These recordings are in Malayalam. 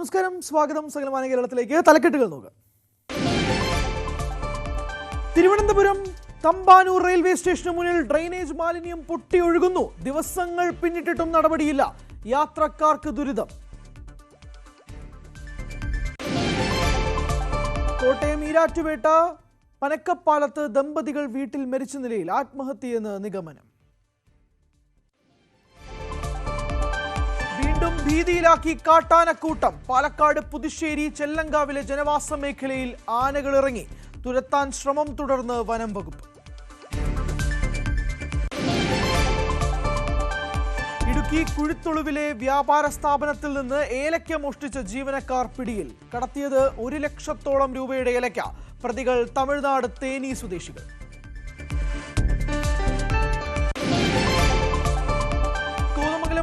നമസ്കാരം, സ്വാഗതം സകലമാന കേരളത്തിലേക്ക്. തലക്കെട്ടുകൾ നോക്കുക. തിരുവനന്തപുരം തമ്പാനൂർ റെയിൽവേ സ്റ്റേഷന് മുന്നിൽ ഡ്രെയിനേജ് മാലിന്യം പൊട്ടിയൊഴുകുന്നു. ദിവസങ്ങൾ പിന്നിട്ടിട്ടും നടപടിയില്ല. യാത്രക്കാർക്ക് ദുരിതം. കോട്ടയം ഈരാറ്റുപേട്ട പനക്കപ്പാലത്ത് ദമ്പതികൾ വീട്ടിൽ മരിച്ച നിലയിൽ, ആത്മഹത്യയെന്ന് നിഗമനം. വീണ്ടും ഭീതിയിലാക്കി കാട്ടാനക്കൂട്ടം. പാലക്കാട് പുതുശ്ശേരി ചെല്ലങ്കാവിലെ ജനവാസ മേഖലയിൽ ആനകൾ ഇറങ്ങി. തുരത്താൻ ശ്രമം തുടർന്ന് വനം വകുപ്പ്. ഇടുക്കി കുഴിത്തുളുവിലെ വ്യാപാര സ്ഥാപനത്തിൽ നിന്ന് ഏലക്ക മോഷ്ടിച്ച ജീവനക്കാർ പിടിയിൽ. കടത്തിയത് 1 ലക്ഷത്തോളം രൂപയുടെ ഏലക്ക. പ്രതികൾ തമിഴ്നാട് തേനി സ്വദേശികൾ.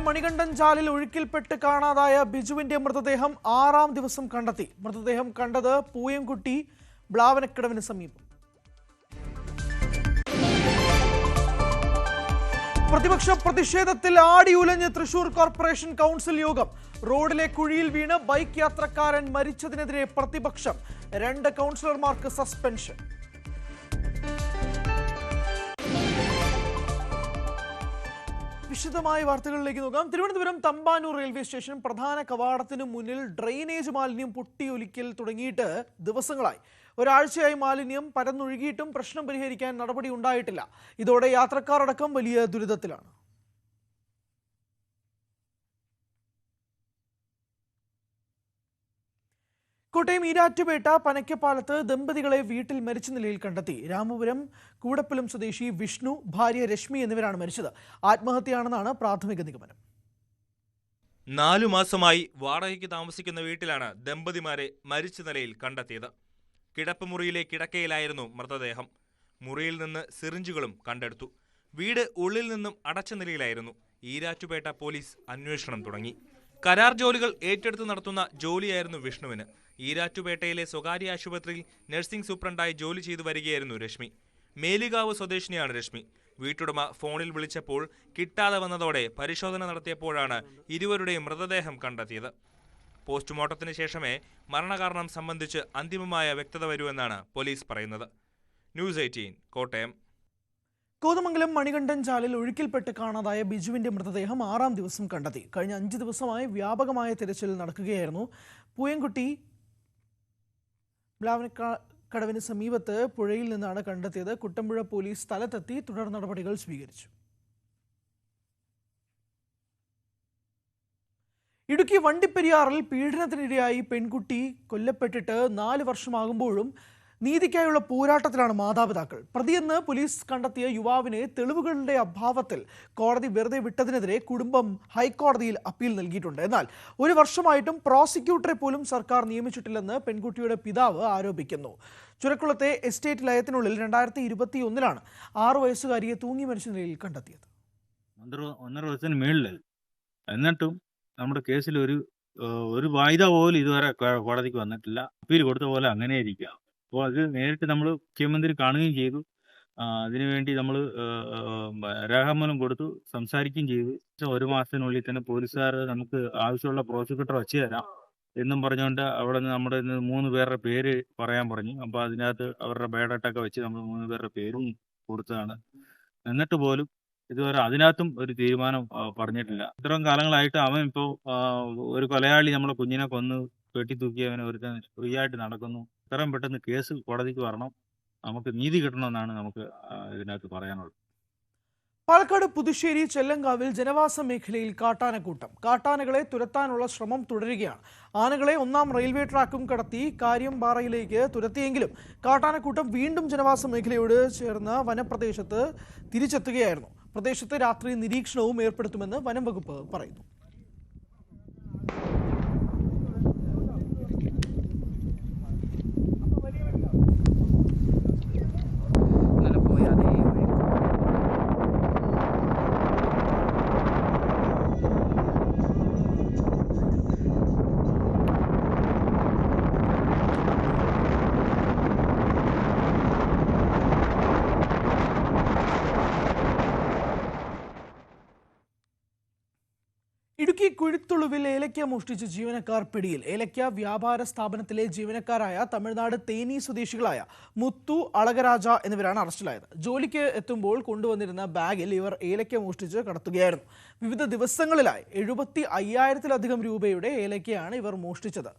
മണികണ്ഠൻ ചാലിൽ ഒഴുക്കിൽപ്പെട്ട് കാണാതായ ബിജുവിന്റെ മൃതദേഹം 6ാം ദിവസം കണ്ടെത്തി. മൃതദേഹം കണ്ടത് പൂയംകുട്ടി ബ്ലാവനക്കടവിന് സമീപം. പ്രതിപക്ഷ പ്രതിഷേധത്തിൽ ആടിയുലഞ്ഞ് തൃശൂർ കോർപ്പറേഷൻ കൗൺസിൽ യോഗം. റോഡിലെ കുഴിയിൽ വീണ് ബൈക്ക് യാത്രക്കാരൻ മരിച്ചതിനെതിരെ പ്രതിപക്ഷം. 2 കൗൺസിലർമാർക്ക് സസ്പെൻഷൻ. വിശദമായ വാർത്തകളിലേക്ക് നോക്കാം. തിരുവനന്തപുരം തമ്പാനൂർ റെയിൽവേ സ്റ്റേഷൻ പ്രധാന കവാടത്തിന് മുന്നിൽ ഡ്രെയിനേജ് മാലിന്യം പൊട്ടിയൊലിക്കൽ തുടങ്ങിയിട്ട് ദിവസങ്ങളായി. ഒരാഴ്ചയായി മാലിന്യം പരന്നൊഴുകിയിട്ടും പ്രശ്നം പരിഹരിക്കാൻ നടപടി ഉണ്ടായിട്ടില്ല. ഇതോടെ യാത്രക്കാരടക്കം വലിയ ദുരിതത്തിലാണ്. കോട്ടയം ഈരാറ്റുപേട്ട പനക്കപ്പാലത്ത് ദമ്പതികളെ വീട്ടിൽ മരിച്ച നിലയിൽ കണ്ടെത്തി. രാമപുരം കൂടപ്പലം സ്വദേശി വിഷ്ണു, ഭാര്യ രശ്മി എന്നിവരാണ് മരിച്ചത്. ആത്മഹത്യയാണെന്നാണ് പ്രാഥമിക നിഗമനം. 4 മാസമായി വാടകയ്ക്ക് താമസിക്കുന്ന വീട്ടിലാണ് ദമ്പതിമാരെ മരിച്ച നിലയിൽ കണ്ടെത്തിയത്. കിടപ്പ് മുറിയിലെ കിടക്കയിലായിരുന്നു മൃതദേഹം. മുറിയിൽ നിന്ന് സിറിഞ്ചുകളും കണ്ടെടുത്തു. വീട് ഉള്ളിൽ നിന്നും അടച്ച നിലയിലായിരുന്നു. ഈരാറ്റുപേട്ട പോലീസ് അന്വേഷണം തുടങ്ങി. കരാർ ജോലികൾ ഏറ്റെടുത്ത് നടത്തുന്ന ജോലിയായിരുന്നു വിഷ്ണുവിന്. ഈരാറ്റുപേട്ടയിലെ സ്വകാര്യ ആശുപത്രിയിൽ നഴ്സിംഗ് സൂപ്രണ്ടായി ജോലി ചെയ്തു വരികയായിരുന്നു രശ്മി. മേലികാവ് സ്വദേശിനിയാണ് രശ്മി. വീട്ടുടമ ഫോണിൽ വിളിച്ചപ്പോൾ കിട്ടാതെ വന്നതോടെ പരിശോധന നടത്തിയപ്പോഴാണ് ഇരുവരുടെയും മൃതദേഹം കണ്ടെത്തിയത്. പോസ്റ്റ്മോർട്ടത്തിന് ശേഷമേ മരണകാരണം സംബന്ധിച്ച് അന്തിമമായ വ്യക്തത വരൂവെന്നാണ് പോലീസ് പറയുന്നത്. ന്യൂസ് 18 കോട്ടയം. കോതമംഗലം മണികണ്ഠൻ ചാലിൽ ഒഴുക്കിൽപ്പെട്ട് കാണാതായ ബിജുവിന്റെ മൃതദേഹം 6ാം ദിവസം കണ്ടെത്തി. കഴിഞ്ഞ 5 ദിവസമായി വ്യാപകമായ തിരച്ചിൽ നടക്കുകയായിരുന്നു. പൂയംകുട്ടി ബ്ലാവനക്കടവിന് സമീപത്ത് പുഴയിൽ നിന്നാണ് കണ്ടെത്തിയത്. കുട്ടമ്പുഴ പോലീസ് സ്ഥലത്തെത്തി തുടർ നടപടികൾ സ്വീകരിച്ചു. ഇടുക്കി വണ്ടിപ്പെരിയാറിൽ പീഡനത്തിനിരയായി പെൺകുട്ടി കൊല്ലപ്പെട്ടിട്ട് 4 വർഷമാകുമ്പോഴും നീതിക്കായുള്ള പോരാട്ടത്തിലാണ് മാതാപിതാക്കൾ. പ്രതിയെന്ന് പോലീസ് കണ്ടെത്തിയ യുവാവിനെ തെളിവുകളുടെ അഭാവത്തിൽ കോടതി വെറുതെ വിട്ടതിനെതിരെ കുടുംബം ഹൈക്കോടതിയിൽ അപ്പീൽ നൽകിയിട്ടുണ്ട്. എന്നാൽ 1 വർഷമായിട്ടും പ്രോസിക്യൂട്ടറെ പോലും സർക്കാർ നിയമിച്ചിട്ടില്ലെന്ന് പെൺകുട്ടിയുടെ പിതാവ് ആരോപിക്കുന്നു. ചുരക്കുളത്തെ എസ്റ്റേറ്റ് ലയത്തിനുള്ളിൽ 2021 6 വയസ്സുകാരിയെ തൂങ്ങി മരിച്ച നിലയിൽ കണ്ടെത്തിയത്. 1.5 വർഷത്തിന് മേളിൽ എന്നിട്ടും നമ്മുടെ കേസിൽ ഒരു വായ്ദ പോലും ഇതുവരെ കോടതിക്ക് വന്നിട്ടില്ല. അപ്പീൽ കൊടുത്ത പോലെ അങ്ങനെ ഇരിക്കുക. അപ്പോൾ അത് നേരിട്ട് നമ്മൾ മുഖ്യമന്ത്രി കാണുകയും ചെയ്തു. അതിനുവേണ്ടി നമ്മൾ രേഖാമൂലം കൊടുത്തു, സംസാരിക്കുകയും ചെയ്തു. 1 മാസത്തിനുള്ളിൽ തന്നെ പോലീസുകാർ നമുക്ക് ആവശ്യമുള്ള പ്രോസിക്യൂട്ടർ വച്ചു തരാം എന്നും പറഞ്ഞുകൊണ്ട് അവിടെ നിന്ന് നമ്മുടെ 3 പേരുടെ പേര് പറയാൻ പറഞ്ഞു. അപ്പോൾ അതിനകത്ത് അവരുടെ ബയോഡാറ്റൊക്കെ വെച്ച് നമ്മൾ 3 പേരുടെ പേരും കൊടുത്തതാണ്. എന്നിട്ട് പോലും ഇതുവരെ അതിനകത്തും ഒരു തീരുമാനം പറഞ്ഞിട്ടില്ല. ഇത്രയും കാലങ്ങളായിട്ട് അവൻ ഇപ്പോൾ ഒരു കൊലയാളി നമ്മളെ കുഞ്ഞിനെ കൊന്ന് കെട്ടിത്തൂക്കി അവനെ ഒരുത്തൻ ഫ്രീ ആയിട്ട് നടക്കുന്നു. ഇത്രയും പെട്ടെന്ന് കേസ് കോടതിക്ക് വരണം, നമുക്ക് നീതി കിട്ടണമെന്നാണ് നമുക്ക് ഇതിനകത്ത് പറയാനുള്ളത്. പാലക്കാട് പുതുശ്ശേരി ചെല്ലങ്കാവിൽ ജനവാസ മേഖലയിൽ കാട്ടാനക്കൂട്ടം. കാട്ടാനകളെ തുരത്താനുള്ള ശ്രമം തുടരുകയാണ്. ആനകളെ 1ാം റെയിൽവേ ട്രാക്കും കടത്തി കാര്യംപാറയിലേക്ക് തുരത്തിയെങ്കിലും കാട്ടാനക്കൂട്ടം വീണ്ടും ജനവാസ മേഖലയോട് ചേർന്ന വനപ്രദേശത്ത് തിരിച്ചെത്തുകയായിരുന്നു. പ്രദേശത്ത് രാത്രി നിരീക്ഷണവും ഏർപ്പെടുത്തുമെന്ന് വനം വകുപ്പ് പറയുന്നു. കുഴിത്തുളുവിൽ ഏലക്ക മോഷ്ടിച്ച് ജീവനക്കാർ പിടിയിൽ. ഏലക്ക വ്യാപാര സ്ഥാപനത്തിലെ ജീവനക്കാരായ തമിഴ്നാട് തേനി സ്വദേശികളായ മുത്തു, അളകരാജ എന്നിവരാണ് അറസ്റ്റിലായത്. ജോലിക്ക് എത്തുമ്പോൾ കൊണ്ടുവന്നിരുന്ന ബാഗിൽ ഇവർ ഏലക്ക മോഷ്ടിച്ച് കടത്തുകയായിരുന്നു. വിവിധ ദിവസങ്ങളിലായി 75,000-ലധികം രൂപയുടെ ഏലക്കയാണ് ഇവർ മോഷ്ടിച്ചത്.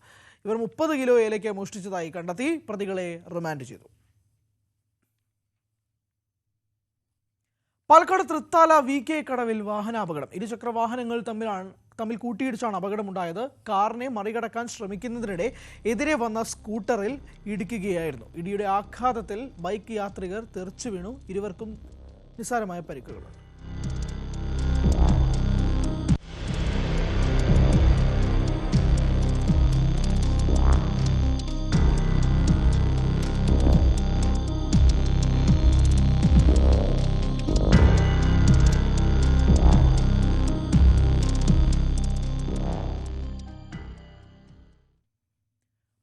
ഇവർ 30 കിലോ ഏലക്ക മോഷ്ടിച്ചതായി കണ്ടെത്തി. പ്രതികളെ റിമാൻഡ് ചെയ്തു. പാലക്കാട് തൃത്താല VK കടവിൽ വാഹനാപകടം. ഇരുചക്ര വാഹനങ്ങൾ തമ്മിൽ കൂട്ടിയിടിച്ചാണ് അപകടമുണ്ടായത്. കാറിനെ മറികടക്കാൻ ശ്രമിക്കുന്നതിനിടെ എതിരെ വന്ന സ്കൂട്ടറിൽ ഇടിക്കുകയായിരുന്നു. ഇടിയുടെ ആഘാതത്തിൽ ബൈക്ക് യാത്രികർ തെറിച്ചു വീണു. ഇരുവർക്കും നിസ്സാരമായ പരിക്കുകളുണ്ട്.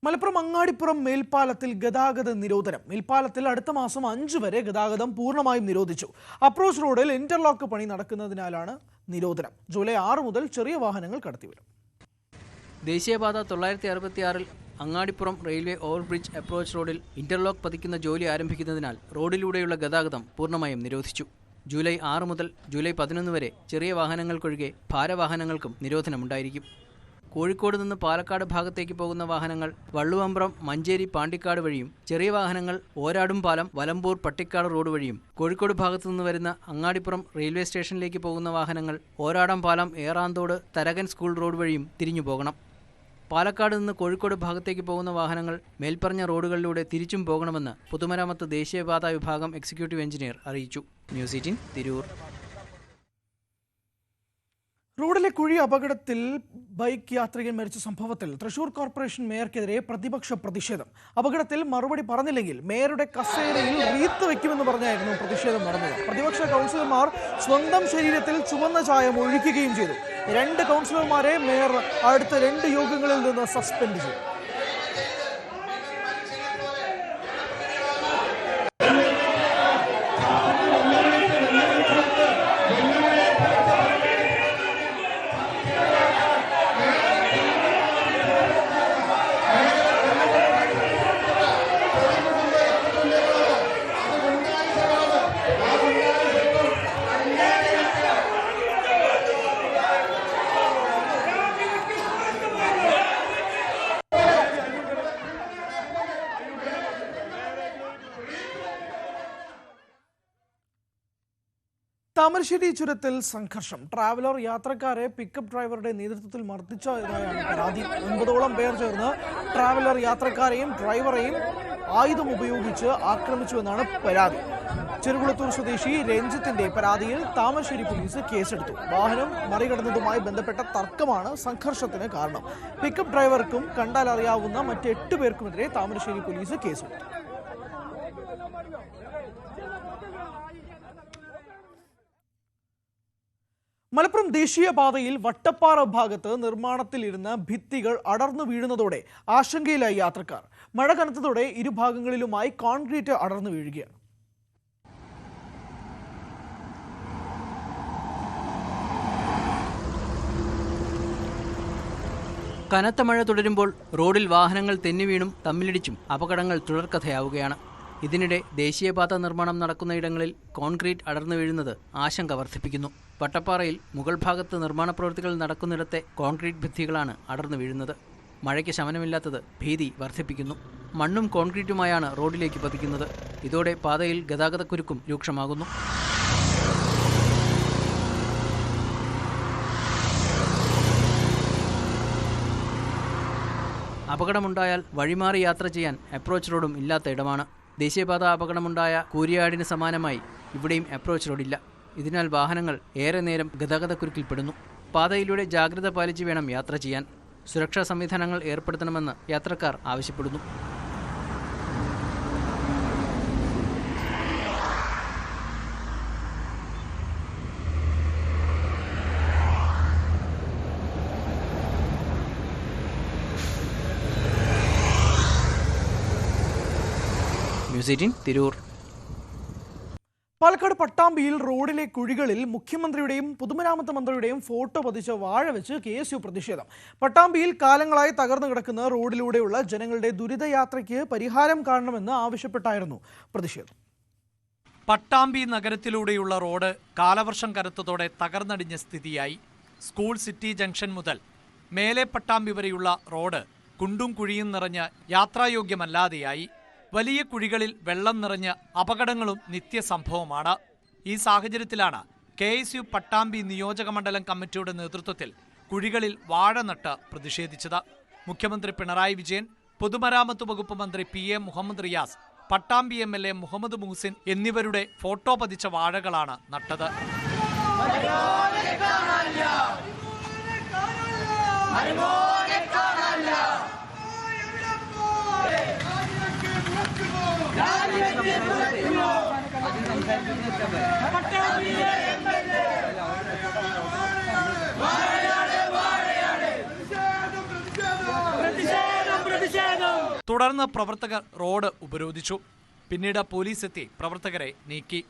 മലപ്പുറം അങ്ങാടിപ്പുറം മേൽപ്പാലത്തിൽ ഗതാഗത നിരോധനം. മേൽപ്പാലത്തിൽ അടുത്ത മാസം 5 വരെ ഗതാഗതം പൂർണ്ണമായും നിരോധിച്ചു. അപ്രോച്ച് റോഡിൽ ഇന്റർലോക്ക് പണി നടക്കുന്നതിനാലാണ് നിരോധനം. ജൂലൈ 6 മുതൽ ചെറിയ വാഹനങ്ങൾ കടത്തിവിടും. ദേശീയപാത 966 അങ്ങാടിപ്പുറം റെയിൽവേ ഓവർബ്രിഡ്ജ് അപ്രോച്ച് റോഡിൽ ഇന്റർലോക്ക് പതിക്കുന്ന ജോലി ആരംഭിക്കുന്നതിനാൽ റോഡിലൂടെയുള്ള ഗതാഗതം പൂർണ്ണമായും നിരോധിച്ചു. ജൂലൈ 6 മുതൽ ജൂലൈ 11 വരെ ചെറിയ വാഹനങ്ങൾക്കൊഴികെ ഭാരവാഹനങ്ങൾക്കും നിരോധനമുണ്ടായിരിക്കും. കോഴിക്കോട് നിന്ന് പാലക്കാട് ഭാഗത്തേക്ക് പോകുന്ന വാഹനങ്ങൾ വള്ളുവമ്പ്രം, മഞ്ചേരി, പാണ്ടിക്കാട് വഴിയും ചെറിയ വാഹനങ്ങൾ ഓരാടും പാലം, വലമ്പൂർ, പട്ടിക്കാട് റോഡ് വഴിയും കോഴിക്കോട് ഭാഗത്തു നിന്ന് വരുന്ന അങ്ങാടിപ്പുറം റെയിൽവേ സ്റ്റേഷനിലേക്ക് പോകുന്ന വാഹനങ്ങൾ ഓരാടം പാലം, ഏറാന്തോട്, തരകൻ സ്കൂൾ റോഡ് വഴിയും തിരിഞ്ഞു പോകണം. പാലക്കാട് നിന്ന് കോഴിക്കോട് ഭാഗത്തേക്ക് പോകുന്ന വാഹനങ്ങൾ മേൽപ്പറഞ്ഞ റോഡുകളിലൂടെ തിരിച്ചും പോകണമെന്ന് പൊതുമരാമത്ത് ദേശീയപാത വിഭാഗം എക്സിക്യൂട്ടീവ് എഞ്ചിനീയർ അറിയിച്ചു. ന്യൂസ് 18 തിരൂർ. റോഡിലെ കുഴി അപകടത്തിൽ ബൈക്ക് യാത്രികൻ മരിച്ച സംഭവത്തിൽ തൃശൂർ കോർപ്പറേഷൻ മേയർക്കെതിരെ പ്രതിപക്ഷ പ്രതിഷേധം. അപകടത്തിൽ മറുപടി പറഞ്ഞില്ലെങ്കിൽ മേയറുടെ കസേരയിൽ റീത്ത് വയ്ക്കുമെന്ന് പറഞ്ഞായിരുന്നു പ്രതിഷേധം നടന്നത്. പ്രതിപക്ഷ കൗൺസിലർമാർ സ്വന്തം ശരീരത്തിൽ ചുവന്ന ചായം ഒഴിക്കുകയും ചെയ്തു. 2 കൗൺസിലർമാരെ മേയർ അടുത്ത 2 യോഗങ്ങളിൽ നിന്ന് സസ്പെൻഡ് ചെയ്തു. താമരശ്ശേരി ചുരത്തിൽ സംഘർഷം. ട്രാവലർ യാത്രക്കാരെ പിക്കപ്പ് ഡ്രൈവറുടെ നേതൃത്വത്തിൽ മർദ്ദിച്ചതായാണ് പരാതി. 9ഓളം പേർ ചേർന്ന് ട്രാവലർ യാത്രക്കാരെയും ഡ്രൈവറെയും ആയുധം ഉപയോഗിച്ച് ആക്രമിച്ചുവെന്നാണ് പരാതി. ചെറുകുളത്തൂർ സ്വദേശി രഞ്ജിത്തിന്റെ പരാതിയിൽ താമരശ്ശേരി പോലീസ് കേസെടുത്തു. വാഹനം മറികടന്നതുമായി ബന്ധപ്പെട്ട തർക്കമാണ് സംഘർഷത്തിന് കാരണം. പിക്കപ്പ് ഡ്രൈവർക്കും കണ്ടാൽ അറിയാവുന്ന മറ്റ് 8 പേർക്കുമെതിരെ താമരശ്ശേരി പോലീസ് കേസെടുത്തു. മലപ്പുറം ദേശീയപാതയിൽ വട്ടപ്പാറ ഭാഗത്ത് നിർമ്മാണത്തിലിരുന്ന ഭിത്തികൾ അടർന്നു വീഴുന്നതോടെ ആശങ്കയിലായി യാത്രക്കാർ. മഴ കനത്തതോടെ ഇരുഭാഗങ്ങളിലുമായി കോൺക്രീറ്റ് അടർന്നു വീഴുകയാണ്. കനത്ത മഴ തുടരുമ്പോൾ റോഡിൽ വാഹനങ്ങൾ തെന്നിവീണും തമ്മിലിടിച്ചും അപകടങ്ങൾ തുടർക്കഥയാവുകയാണ്. ഇതിനിടെ ദേശീയപാത നിർമ്മാണം നടക്കുന്നയിടങ്ങളിൽ കോൺക്രീറ്റ് അടർന്നു വീഴുന്നത് ആശങ്ക വർദ്ധിപ്പിക്കുന്നു. വട്ടപ്പാറയിൽ മുകൾ ഭാഗത്ത് നിർമ്മാണ പ്രവൃത്തികൾ നടക്കുന്നിടത്തെ കോൺക്രീറ്റ് ഭിത്തികളാണ് അടർന്നു വീഴുന്നത്. മഴയ്ക്ക് ശമനമില്ലാത്തത് ഭീതി വർദ്ധിപ്പിക്കുന്നു. മണ്ണും കോൺക്രീറ്റുമായാണ് റോഡിലേക്ക് പതിക്കുന്നത്. ഇതോടെ പാതയിൽ ഗതാഗതക്കുരുക്കും രൂക്ഷമാകുന്നു. അപകടമുണ്ടായാൽ വഴിമാറി യാത്ര ചെയ്യാൻ അപ്രോച്ച് റോഡും ഇല്ലാത്ത ഇടമാണ്. ദേശീയപാത അപകടമുണ്ടായ കൂരിയാടിന് സമാനമായി ഇവിടെയും അപ്രോച്ച് റോഡില്ല. ഇതിനാൽ വാഹനങ്ങൾ ഏറെ നേരം ഗതാഗതക്കുരുക്കിൽപ്പെടുന്നു. പാതയിലൂടെ ജാഗ്രത പാലിച്ച് വേണം യാത്ര ചെയ്യാൻ. സുരക്ഷാ സംവിധാനങ്ങൾ ഏർപ്പെടുത്തണമെന്ന് യാത്രക്കാർ ആവശ്യപ്പെടുന്നു. ന്യൂസ് 18 തിരൂർ. പാലക്കാട് പട്ടാമ്പിയിൽ റോഡിലെ കുഴികളിൽ മുഖ്യമന്ത്രിയുടെയും പൊതുമരാമത്ത് മന്ത്രിയുടെയും ഫോട്ടോ പതിച്ച വാഴ വെച്ച് KSU പ്രതിഷേധം. പട്ടാമ്പിയിൽ കാലങ്ങളായി തകർന്നു കിടക്കുന്ന റോഡിലൂടെയുള്ള ജനങ്ങളുടെ ദുരിതയാത്രയ്ക്ക് പരിഹാരം കാണണമെന്ന് ആവശ്യപ്പെട്ടായിരുന്നു പ്രതിഷേധം. പട്ടാമ്പി നഗരത്തിലൂടെയുള്ള റോഡ് കാലവർഷം കനത്തതോടെ തകർന്നടിഞ്ഞ സ്ഥിതിയായി. സ്കൂൾ സിറ്റി ജംഗ്ഷൻ മുതൽ മേലെ പട്ടാമ്പി വരെയുള്ള റോഡ് കുണ്ടും കുഴിയും നിറഞ്ഞ് യാത്രായോഗ്യമല്ലാതെയായി. വലിയ കുഴികളിൽ വെള്ളം നിറഞ്ഞ് അപകടങ്ങളും നിത്യസംഭവമാണ്. ഈ സാഹചര്യത്തിലാണ് KSU പട്ടാമ്പി നിയോജക മണ്ഡലം കമ്മിറ്റിയുടെ നേതൃത്വത്തിൽ കുഴികളിൽ വാഴ നട്ട് പ്രതിഷേധിച്ചത്. മുഖ്യമന്ത്രി പിണറായി വിജയൻ, പൊതുമരാമത്ത് വകുപ്പ് മന്ത്രി PA മുഹമ്മദ് റിയാസ്, പട്ടാമ്പി MLA മുഹമ്മദ് മുഹസിൻ എന്നിവരുടെ ഫോട്ടോ പതിച്ച വാഴകളാണ് നട്ടത്. തുടർന്ന് പ്രവർത്തകർ റോഡ് ഉപരോധിച്ചു. പിന്നീട് പോലീസ് എത്തി പ്രവർത്തകരെ നീക്കി.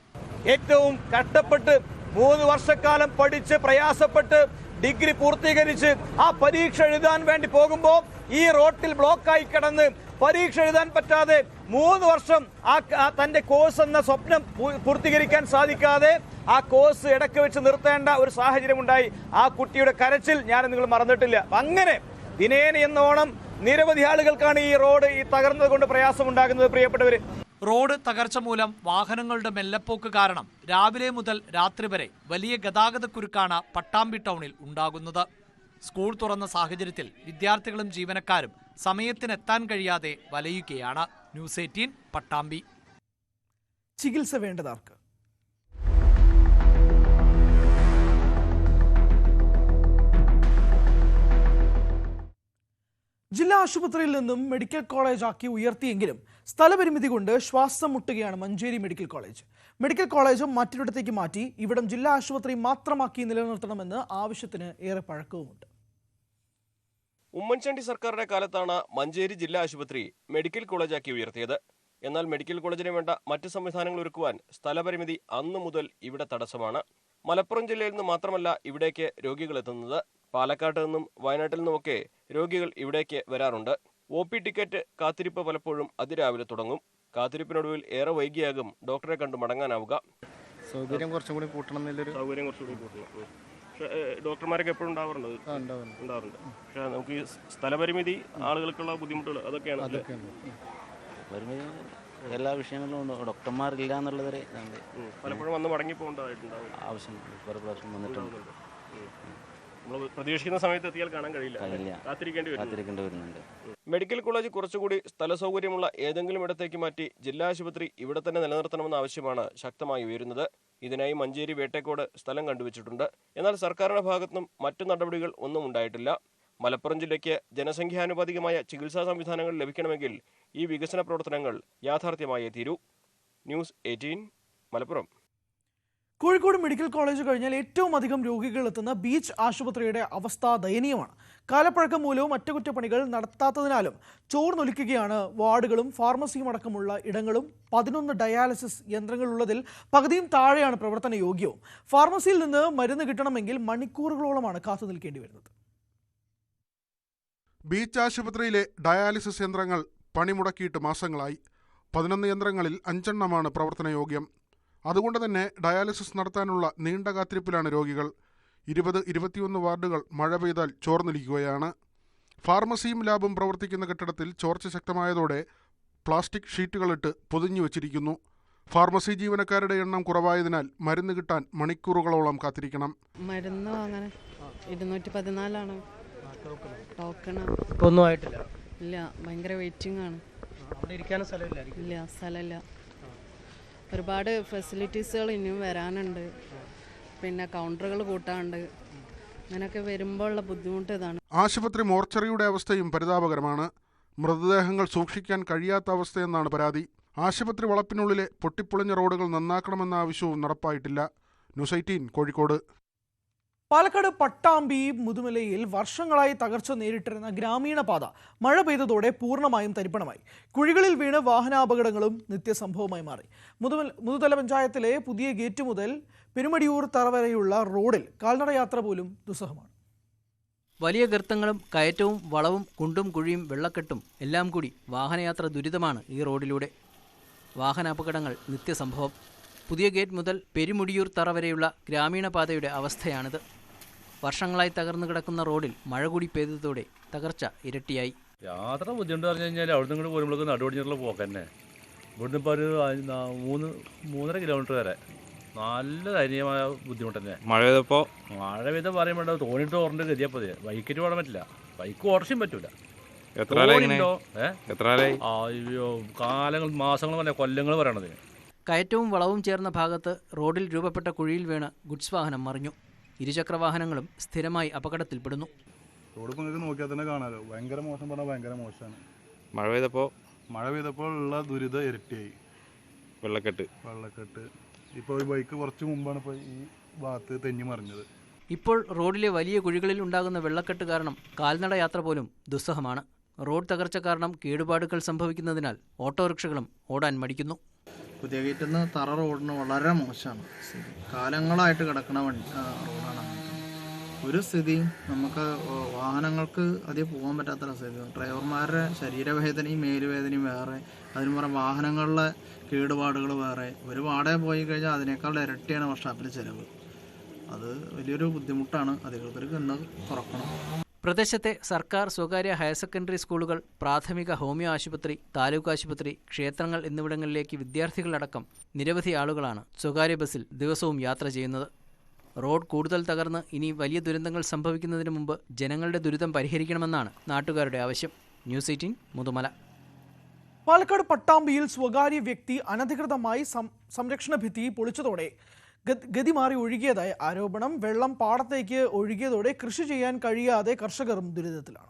ഏറ്റവും കഷ്ടപ്പെട്ട് 3 വർഷക്കാലം പഠിച്ച് പ്രയാസപ്പെട്ട് ഡിഗ്രി പൂർത്തീകരിച്ച് ആ പരീക്ഷ എഴുതാൻ വേണ്ടി പോകുമ്പോൾ ഈ റോട്ടിൽ ബ്ലോക്കായി കിടന്ന് പരീക്ഷ എഴുതാൻ പറ്റാതെ 3 വർഷം തന്റെ കോഴ്സ് എന്ന സ്വപ്നം പൂർത്തീകരിക്കാൻ സാധിക്കാതെ ആ കോഴ്സ് ഇടയ്ക്ക് വെച്ച് നിർത്തേണ്ട ഒരു സാഹചര്യം ഉണ്ടായി. ആ കുട്ടിയുടെ കരച്ചിൽ ഞാൻ നിങ്ങൾ മറന്നിട്ടില്ല. അങ്ങനെ ദിനേന എന്നോണം നിരവധി ആളുകൾക്കാണ് ഈ റോഡ് തകർന്നത് കൊണ്ട് പ്രയാസമുണ്ടാകുന്നത്. പ്രിയപ്പെട്ടവര്, റോഡ് തകർച്ച മൂലം വാഹനങ്ങളുടെ മെല്ലപ്പോക്ക് കാരണം രാവിലെ മുതൽ രാത്രി വരെ വലിയ ഗതാഗതക്കുരുക്കാണ് പട്ടാമ്പി ടൗണിൽ ഉണ്ടാകുന്നത്. സ്കൂൾ തുറന്ന സാഹചര്യത്തിൽ വിദ്യാർത്ഥികളും ജീവനക്കാരും സമയത്തിനെത്താൻ കഴിയാതെ വലയുകയാണ്. ന്യൂസ് 18 പട്ടാമ്പി. ചികിത്സ വേണ്ടതാർക്ക്? ജില്ലാ ആശുപത്രിയിൽ നിന്നും മെഡിക്കൽ കോളേജ് ആക്കി ഉയർത്തിയെങ്കിലും സ്ഥലപരിമിതി കൊണ്ട് ശ്വാസം മുട്ടുകയാണ് Manjeri medical college. Medical college മറ്റൊരിടത്തേക്ക് മാറ്റി ഇവിടം ജില്ലാ ആശുപത്രി മാത്രമാക്കി നിലനിർത്തണമെന്ന് ആവശ്യത്തിന് ഏറെ പഴക്കവുമുണ്ട്. ഉമ്മൻചാണ്ടി സർക്കാരിന്റെ കാലത്താണ് മഞ്ചേരി ജില്ലാ ആശുപത്രി മെഡിക്കൽ കോളേജാക്കി ഉയർത്തിയത്. എന്നാൽ മെഡിക്കൽ കോളേജിന് വേണ്ട മറ്റ് സംവിധാനങ്ങൾ ഒരുക്കുവാൻ സ്ഥലപരിമിതി അന്നു മുതൽ ഇവിടെ തടസ്സമാണ്. മലപ്പുറം ജില്ലയിൽ നിന്ന് മാത്രമല്ല ഇവിടേക്ക് രോഗികൾ എത്തുന്നത്. പാലക്കാട്ട് നിന്നും വയനാട്ടിൽ നിന്നുമൊക്കെ രോഗികൾ ഇവിടേക്ക് വരാറുണ്ട്. OP ടിക്കറ്റ് കാത്തിരിപ്പ് പലപ്പോഴും അതിരാവിലെ തുടങ്ങും. കാത്തിരിപ്പിനൊടുവിൽ ഏറെ വൈകിയാകും ഡോക്ടറെ കണ്ടു മടങ്ങാനാവുക. സൗകര്യം കുറച്ചും കൂടി കൂട്ടണം എന്നൊരു സൗകര്യം കുറച്ചുകൂടി കൂട്ടണം. പക്ഷേ ഡോക്ടർമാരൊക്കെ എപ്പോഴും ഉണ്ടാവാറുണ്ട്. പക്ഷേ നമുക്ക് ഈ സ്ഥലപരിമിതി, ആളുകൾക്കുള്ള ബുദ്ധിമുട്ടുകൾ അതൊക്കെയാണ്. എല്ലാ വിഷയങ്ങളിലും ഉണ്ട്. ഡോക്ടർമാരില്ല എന്നുള്ളത് പലപ്പോഴും വന്ന് മടങ്ങി പോകേണ്ടതായിട്ടുണ്ടാവും. ആവശ്യം പല പ്രാവശ്യം വന്നിട്ടുണ്ട്. നമ്മൾ പ്രതീക്ഷിക്കുന്ന സമയത്ത് എത്തിയാൽ കാണാൻ കഴിയില്ല, കാത്തിരിക്കേണ്ടി വരുന്നുണ്ട്. മെഡിക്കൽ കോളേജ് കുറച്ചുകൂടി സ്ഥല സൗകര്യമുള്ള ഏതെങ്കിലും ഇടത്തേക്ക് മാറ്റി ജില്ലാ ആശുപത്രി ഇവിടെ തന്നെ നിലനിർത്തണമെന്ന ആവശ്യമാണ് ശക്തമായി ഉയരുന്നത്. ഇതിനായി മഞ്ചേരി വേട്ടേക്കോട് സ്ഥലം കണ്ടുവച്ചിട്ടുണ്ട്. എന്നാൽ സർക്കാരിന്റെ ഭാഗത്തുനിന്നും മറ്റു നടപടികൾ ഒന്നും ഉണ്ടായിട്ടില്ല. മലപ്പുറം ജില്ലയ്ക്ക് ജനസംഖ്യാനുപാതികമായ ചികിത്സാ സംവിധാനങ്ങൾ ലഭിക്കണമെങ്കിൽ ഈ വികസന പ്രവർത്തനങ്ങൾ യാഥാർത്ഥ്യമായേ തീരൂ. News 18 Malappuram. Kozhikode medical college കഴിഞ്ഞാൽ ഏറ്റവും അധികം രോഗികൾ എത്തുന്ന ബീച്ച് ആശുപത്രിയുടെ അവസ്ഥ ദയനീയമാണ്. കാലപ്പഴക്കം മൂലവും അറ്റകുറ്റപ്പണികൾ നടത്താത്തതിനാലും ചോർന്നൊലിക്കുകയാണ് വാർഡുകളും ഫാർമസിയും അടക്കമുള്ള ഇടങ്ങളും. 11 ഡയാലിസിസ് യന്ത്രങ്ങളുള്ളതിൽ പകുതിയും താഴെയാണ് പ്രവർത്തന യോഗ്യവും. ഫാർമസിയിൽ നിന്ന് മരുന്ന് കിട്ടണമെങ്കിൽ മണിക്കൂറുകളോളമാണ് കാത്തു നിൽക്കേണ്ടി വരുന്നത്. ബീച്ച് ആശുപത്രിയിലെ ഡയാലിസിസ് യന്ത്രങ്ങൾ പണിമുടക്കിയിട്ട് മാസങ്ങളായി. 11 യന്ത്രങ്ങളിൽ 5 എണ്ണമാണ് പ്രവർത്തനയോഗ്യം. അതുകൊണ്ട് തന്നെ ഡയാലിസിസ് നടത്താനുള്ള നീണ്ട കാത്തിരിപ്പിലാണ് രോഗികൾ. 20-21 വാർഡുകൾ മഴ പെയ്താൽ ചോർന്നൊലിക്കുകയാണ്. ഫാർമസിയും ലാബും പ്രവർത്തിക്കുന്ന കെട്ടിടത്തിൽ ചോർച്ച ശക്തമായതോടെ പ്ലാസ്റ്റിക് ഷീറ്റുകളിട്ട് പൊതിഞ്ഞു വച്ചിരിക്കുന്നു. ഫാർമസി ജീവനക്കാരുടെ എണ്ണം കുറവായതിനാൽ മരുന്ന് കിട്ടാൻ മണിക്കൂറുകളോളം കാത്തിരിക്കണം. മരുന്ന് വാങ്ങാൻ 214 ടോക്കണ് ഒന്നും ആയിട്ടില്ല. ഇല്ല, ഭയങ്കര വെയിറ്റിംഗ് ആണ്. ഇല്ല, സ്ഥലമില്ല. ഒരുപാട് ഫെസിലിറ്റീസുകൾ ഇനിയും വരാനുണ്ട്. പിന്നെ കൗണ്ടറുകൾ കൂട്ടാനുണ്ട്. അങ്ങനെയൊക്കെ വരുമ്പോൾ ഉള്ള ബുദ്ധിമുട്ട് ഇതാണ്. ആശുപത്രി മോർച്ചറിയുടെ അവസ്ഥയും പരിതാപകരമാണ്. മൃതദേഹങ്ങൾ സൂക്ഷിക്കാൻ കഴിയാത്ത അവസ്ഥയെന്നാണ് പരാതി. ആശുപത്രി വളപ്പിനുള്ളിലെ പൊട്ടിപ്പൊളിഞ്ഞ റോഡുകൾ നന്നാക്കണമെന്ന ആവശ്യവും നടപ്പായിട്ടില്ല. ന്യൂസ് 18 കോഴിക്കോട്. പാലക്കാട് പട്ടാമ്പി മുതുമലയിൽ വർഷങ്ങളായി തകർച്ച നേരിട്ടിരുന്ന ഗ്രാമീണ പാത മഴ പെയ്തതോടെ പൂർണ്ണമായും തരിപ്പണമായി. കുഴികളിൽ വീണ് വാഹനാപകടങ്ങളും നിത്യസംഭവമായി മാറി. മുതുതല പഞ്ചായത്തിലെ പുതിയ ഗേറ്റ് മുതൽ പെരുമടിയൂർ തറ വരെയുള്ള റോഡിൽ കാൽനടയാത്ര പോലും ദുസ്സഹമാണ്. വലിയ ഗർത്തങ്ങളും കയറ്റവും വളവും കുണ്ടും കുഴിയും വെള്ളക്കെട്ടും എല്ലാം കൂടി വാഹനയാത്ര ദുരിതമാണ് ഈ റോഡിലൂടെ. വാഹനാപകടങ്ങൾ നിത്യസംഭവം. പുതിയ ഗേറ്റ് മുതൽ പെരുമുടിയൂർ തറ വരെയുള്ള ഗ്രാമീണ പാതയുടെ അവസ്ഥയാണിത്. വർഷങ്ങളായി തകർന്നു കിടക്കുന്ന റോഡിൽ മഴ കൂടി പെയ്തതോടെ തകർച്ച ഇരട്ടിയായി. യാത്ര ബുദ്ധിമുട്ട് പറഞ്ഞു കഴിഞ്ഞാൽ അവിടെ നിന്ന് വരുമ്പോഴേക്ക് നടുവടിഞ്ഞുള്ള പോക്ക് തന്നെ. ഇവിടുന്ന് ഇപ്പോൾ ഒരു 3.5 കിലോമീറ്റർ വരെ നല്ല ദയനീയമായ ബുദ്ധിമുട്ട് തന്നെ. മഴ പെയ്ത പറയുമ്പോൾ തോന്നിട്ട് ഓർമ്മ ഗതിയപ്പോൾ ബൈക്കിട്ട് ഓടാൻ പറ്റില്ല, ബൈക്ക് ഓർച്ചയും പറ്റൂല. കാലങ്ങൾ മാസങ്ങൾ തന്നെ കൊല്ലങ്ങൾ പറയണത്. കയറ്റവും വളവും ചേർന്ന ഭാഗത്ത് റോഡിൽ രൂപപ്പെട്ട കുഴിയിൽ വീണ് ഗുഡ്സ് വാഹനം മറിഞ്ഞു. ഇരുചക്ര വാഹനങ്ങളും സ്ഥിരമായി അപകടത്തിൽപ്പെടുന്നു. റോഡ് നിങ്ങൾക്ക് നോക്കിയാൽ തന്നെ കാണാമല്ലോ, ഭയങ്കര മോശം പറഞ്ഞാൽ ഭയങ്കര മോശമാണ്. മഴ പെയ്തപ്പോൾ ഉള്ള ദുരിതം ഇരട്ടിയായി. വെള്ളക്കെട്ട് ഇപ്പോൾ ഈ ബൈക്ക് കുറച്ച് മുമ്പാണ് ഇപ്പോൾ ഈ ഭാഗത്ത് തെന്നി മറിഞ്ഞത്. ഇപ്പോൾ റോഡിലെ വലിയ കുഴികളിൽ ഉണ്ടാകുന്ന വെള്ളക്കെട്ട് കാരണം കാൽനട യാത്ര പോലും ദുസ്സഹമാണ്. റോഡ് തകർച്ച കാരണം കേടുപാടുകൾ സംഭവിക്കുന്നതിനാൽ ഓട്ടോറിക്ഷകളും ഓടാൻ മടിക്കുന്നു. പുതിയ ഗേറ്റിൽ നിന്ന് തറ റോഡിന് വളരെ മോശമാണ്. കാലങ്ങളായിട്ട് കിടക്കുന്ന റോഡാണ്. ഒരു സ്ഥിതി നമുക്ക് വാഹനങ്ങൾക്ക് അധികം പോകാൻ പറ്റാത്ത സ്ഥിതി. ഡ്രൈവർമാരുടെ ശരീരവേദനയും മേലുവേദനയും വേറെ, അതിന് പുറമെ വാഹനങ്ങളിലെ കേടുപാടുകൾ വേറെ. ഒരു വാടക പോയി കഴിഞ്ഞാൽ അതിനേക്കാൾ ഇരട്ടിയാണ് വർഷാപ്പിൽ ചിലവ്. അത് വലിയൊരു ബുദ്ധിമുട്ടാണ്. അധികൃതർക്ക് ഇന്ന് കുറക്കണം. പ്രദേശത്തെ സർക്കാർ സ്വകാര്യ ഹയർ സെക്കൻഡറി സ്കൂളുകൾ, പ്രാഥമിക ഹോമിയോ ആശുപത്രി, താലൂക്ക് ആശുപത്രി, ക്ഷേത്രങ്ങൾ എന്നിവിടങ്ങളിലേക്ക് വിദ്യാർത്ഥികളടക്കം നിരവധി ആളുകളാണ് സ്വകാര്യ ബസ്സിൽ ദിവസവും യാത്ര ചെയ്യുന്നത്. റോഡ് കൂടുതൽ തകർന്ന് ഇനി വലിയ ദുരന്തങ്ങൾ സംഭവിക്കുന്നതിന് മുമ്പ് ജനങ്ങളുടെ ദുരിതം പരിഹരിക്കണമെന്നാണ് നാട്ടുകാരുടെ ആവശ്യം. ന്യൂസ് 18 മുതുമല. പാലക്കാട് പട്ടാമ്പിയിൽ സ്വകാര്യ വ്യക്തി അനധികൃതമായി സംരക്ഷണ ഭിത്തി പൊളിച്ചതോടെ ഗതി മാറി ഒഴുകിയതായി ആരോപണം. വെള്ളം പാടത്തേക്ക് ഒഴുകിയതോടെ കൃഷി ചെയ്യാൻ കഴിയാതെ കർഷകരും ദുരിതത്തിലാണ്.